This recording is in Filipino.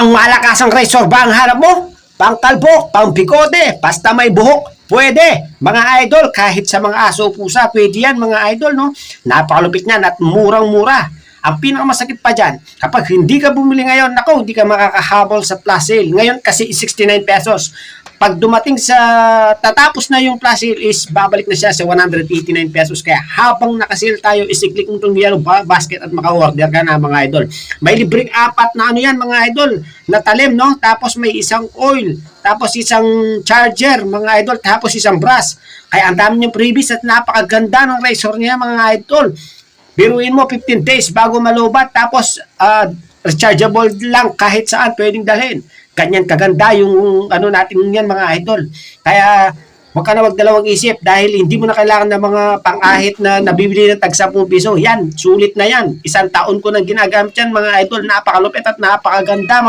Pangmalakasang razor ba ang hanap mo? Pangkalbo, pangbigote, basta may buhok, pwede. Mga idol, kahit sa mga aso pusa, pwede yan mga idol, no? Napakalupit niyan at murang-mura. Ang pinakamasakit pa dyan, kapag hindi ka bumili ngayon, nako, hindi ka makakahabol sa plus sale. Ngayon kasi 69 pesos. Pag dumating sa tatapos na yung plus sale is babalik na siya sa 189 pesos. Kaya habang nakasil tayo, is-click mo itong yellow basket at maka-order ka na mga idol. May libreng apat na ano yan mga idol, na talim, no? Tapos may isang oil, tapos isang charger mga idol, tapos isang brush. Kaya ang dami niyong freebies at napakaganda ng razor niya mga idol. Biruin mo 15 days bago malubat, tapos rechargeable lang kahit saan pwedeng dalhin. Ganyan kaganda yung ano natin yan mga idol. Kaya huwag ka na magdalawang isip dahil hindi mo na kailangan ng mga pang-ahit na nabibili ng tag 10 piso. Yan, sulit na yan. Isang taon ko nang ginagamit yan mga idol. Napakalupit at napakaganda.